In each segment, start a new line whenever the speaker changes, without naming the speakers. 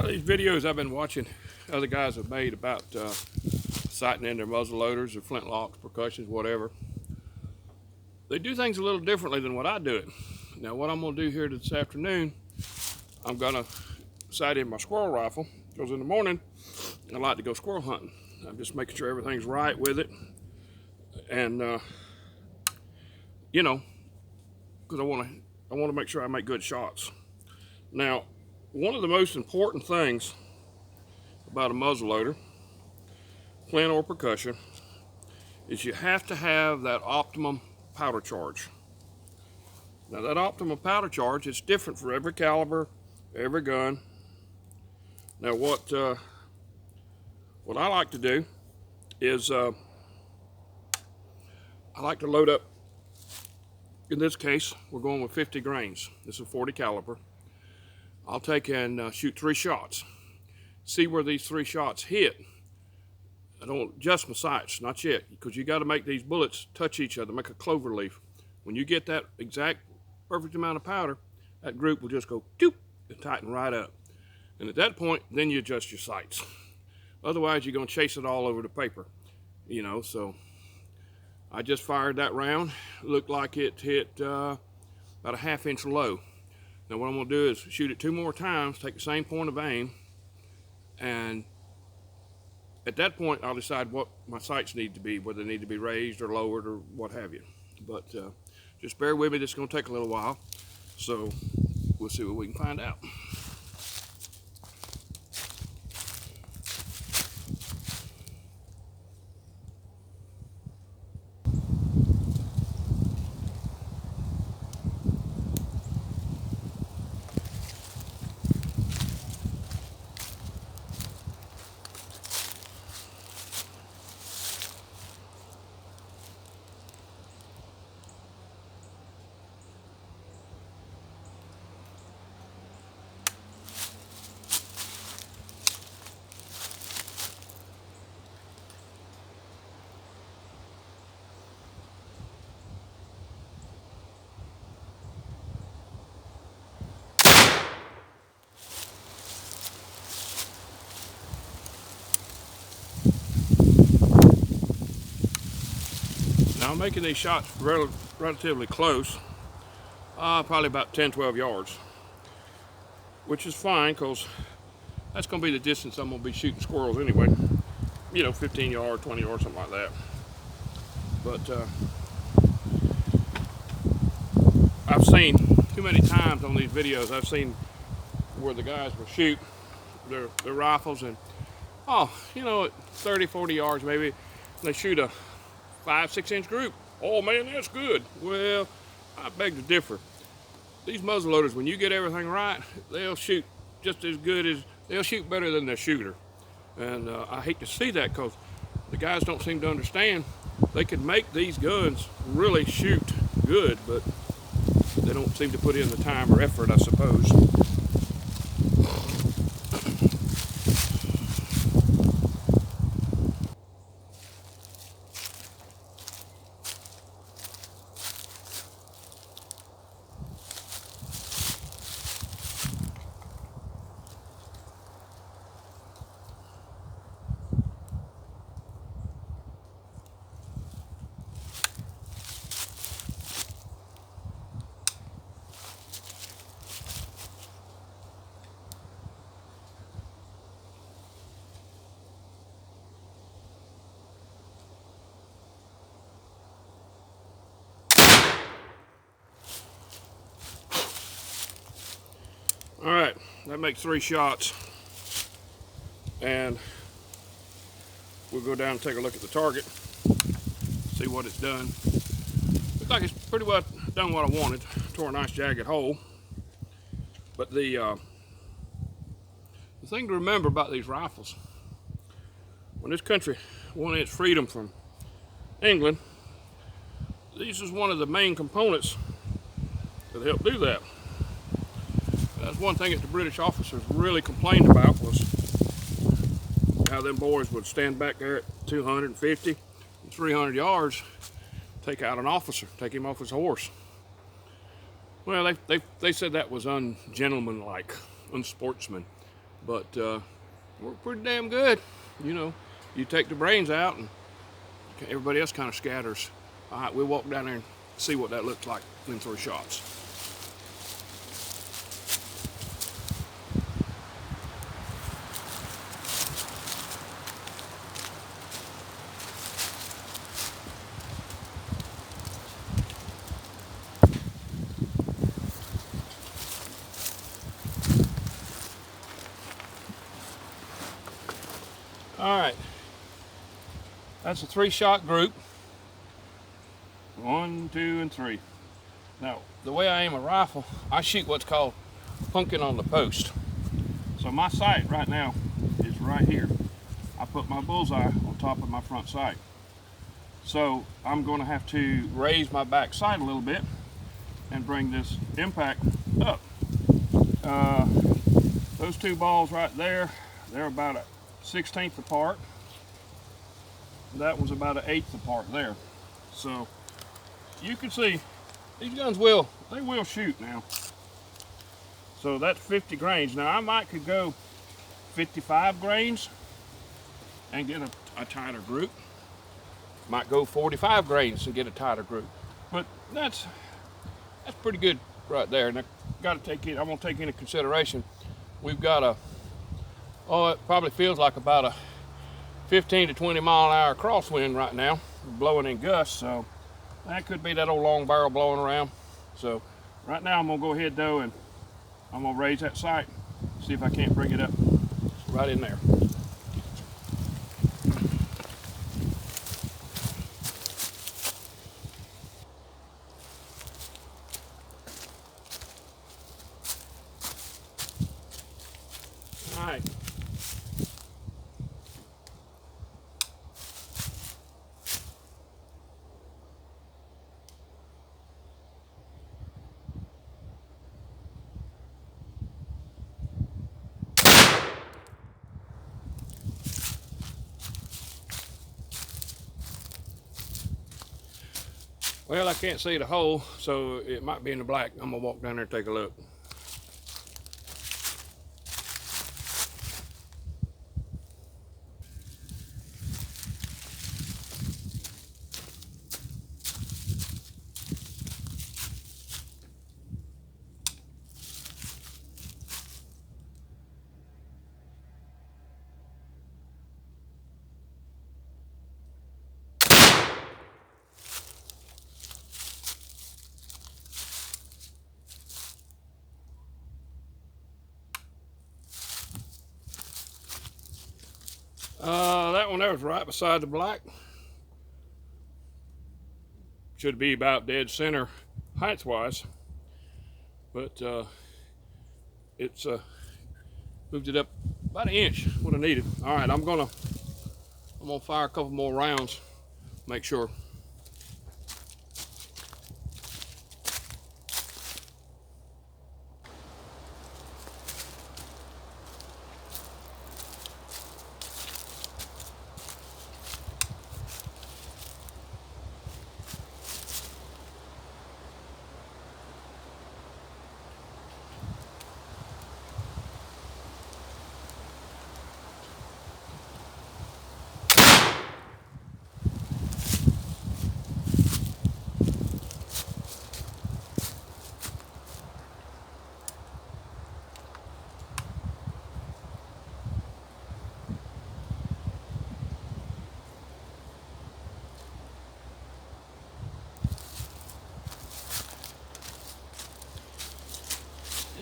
A lot of these videos I've been watching other guys have made about sighting in their muzzle loaders or flintlocks, percussions, whatever. They do things a little differently than what I do it. Now what I'm going to do here this afternoon, I'm going to sight in my squirrel rifle, because in the morning I like to go squirrel hunting. I'm just making sure everything's right with it, and you know, because I want to make sure I make good shots. Now, one of the most important things about a muzzleloader, flint or percussion, is you have to have that optimum powder charge. Now that optimum powder charge is different for every caliber, every gun. Now what I like to do is I like to load up. In this case, we're going with 50 grains. This is a 40 caliber. I'll take and shoot 3 shots. See where these 3 shots hit. I don't adjust my sights, not yet, because you got to make these bullets touch each other, make a clover leaf. When you get that exact perfect amount of powder, that group will just go doop and tighten right up. And at that point, then you adjust your sights. Otherwise, you're going to chase it all over the paper, you know. So I just fired that round. Looked like it hit about a ½ inch low. Now what I'm going to do is shoot it 2 more times, take the same point of aim, and at that point I'll decide what my sights need to be, whether they need to be raised or lowered or what have you. But just bear with me, this is going to take a little while, so we'll see what we can find out. Now I'm making these shots relatively close, probably about 10-12 yards, which is fine because that's going to be the distance I'm going to be shooting squirrels anyway. You know, 15 yards, 20 yards, something like that. But I've seen too many times on these videos, I've seen where the guys will shoot their rifles and, oh, you know, at 30, 40 yards maybe, they shoot a 5-6 inch group. Oh man, that's good. Well, I beg to differ. These muzzleloaders, when you get everything right, they'll shoot just as good as, they'll shoot better than their shooter. And I hate to see that because the guys don't seem to understand. They can make these guns really shoot good, but they don't seem to put in the time or effort, I suppose. All right, that makes 3 shots, and we'll go down and take a look at the target, see what it's done. Looks like it's pretty well done what I wanted. Tore a nice jagged hole. But the thing to remember about these rifles, when this country wanted its freedom from England, these is one of the main components that helped do that. That's one thing that the British officers really complained about, was how them boys would stand back there at 250 and 300 yards, take out an officer, take him off his horse. Well, they said that was ungentlemanlike, unsportsman. but worked pretty damn good. You know, you take the brains out and everybody else kind of scatters. All right, we'll walk down there and see what that looks like in 3 shots. All right, that's a 3-shot group. 1, 2, and 3. Now, the way I aim a rifle, I shoot what's called punking on the post. So my sight right now is right here. I put my bullseye on top of my front sight. So I'm going to have to raise my back sight a little bit and bring this impact up. Those 2 balls right there, they're about a 1/16 apart. That was about an 1/8 apart there. So you can see these guns will shoot now. So that's 50 grains. Now I could go 55 grains and get a tighter group. Might go 45 grains and get a tighter group. But that's pretty good right there. And I got to I'm gonna take into consideration we've got it probably feels like about a 15 to 20 mile an hour crosswind right now, blowing in gusts. So that could be that old long barrel blowing around. So right now I'm gonna go ahead though and I'm gonna raise that sight, see if I can't bring it up right in there. All right. Well, I can't see the hole, so it might be in the black. I'm gonna walk down there and take a look. That one there was right beside the black. Should be about dead center height wise, but it's moved it up about 1 inch, what I needed. All right, I'm gonna fire a couple more rounds, make sure.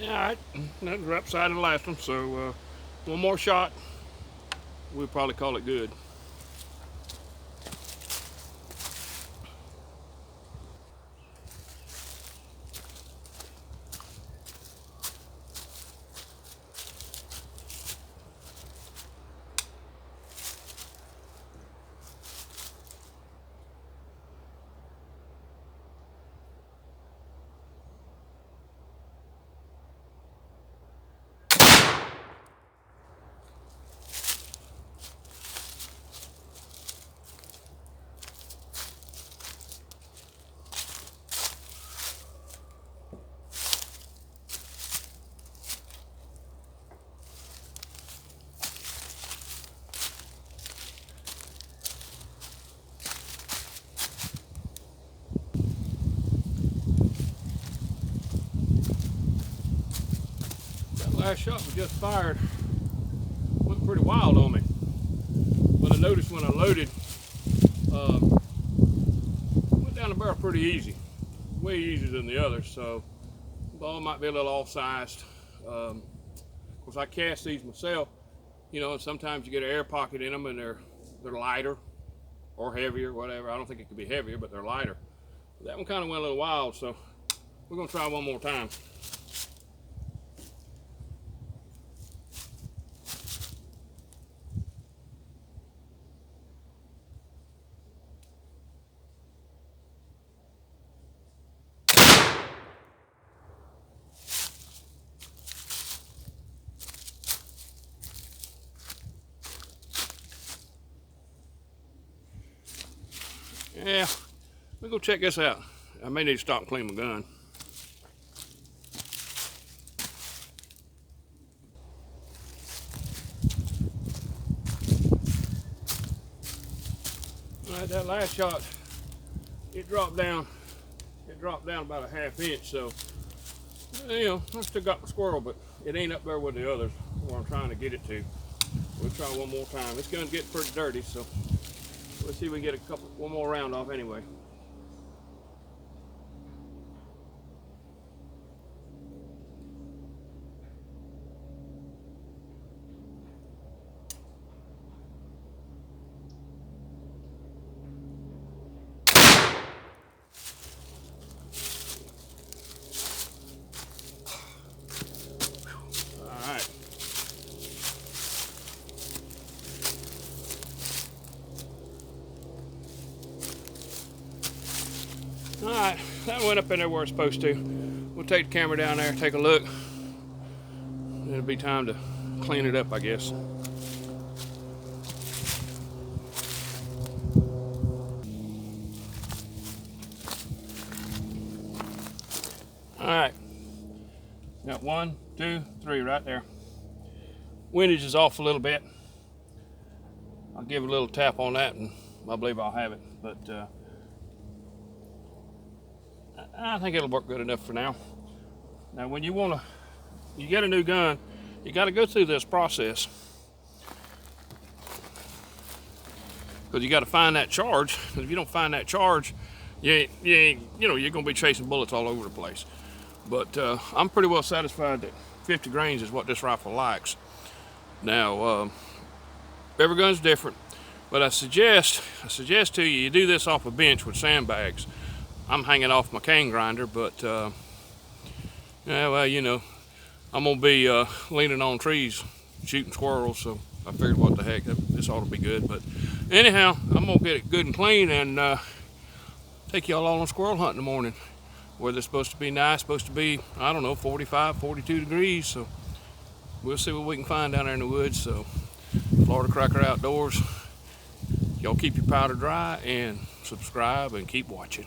Yeah, all right, that was right beside the last one, so one more shot, we'll probably call it good. last shot we just fired went pretty wild on me. But I noticed when I loaded, went down the barrel pretty easy, way easier than the others. So the ball might be a little off-sized. Of course, I cast these myself, you know, and sometimes you get an air pocket in them and they're lighter or heavier, whatever. I don't think it could be heavier, but they're lighter. That one kind of went a little wild, so we're gonna try one more time. Yeah, let me go check this out. I may need to stop and clean my gun. All right, that last shot, it dropped down about a ½ inch. So, you know, I still got the squirrel, but it ain't up there with the others where I'm trying to get it to. We'll try one more time. This gun's getting pretty dirty, so let's see if we can get one more round off anyway. All right, that went up in there where it's supposed to. We'll take the camera down there, take a look. It'll be time to clean it up, I guess. All right, got 1, 2, 3 right there. Windage is off a little bit. I'll give it a little tap on that and I believe I'll have it. But I think it'll work good enough for now. Now when you get a new gun, you got to go through this process. Because you got to find that charge. Because if you don't find that charge, you're gonna be chasing bullets all over the place. But I'm pretty well satisfied that 50 grains is what this rifle likes. Now, every gun's different, but I suggest to you do this off a bench with sandbags. I'm hanging off my cane grinder, but yeah, well, you know, I'm gonna be leaning on trees, shooting squirrels. So I figured, what the heck, this ought to be good. But anyhow, I'm gonna get it good and clean and take y'all all on squirrel hunt in the morning. Where it's supposed to be nice, supposed to be, I don't know, 45, 42 degrees. So we'll see what we can find down there in the woods. So Florida Cracker Outdoors, y'all keep your powder dry and subscribe and keep watching.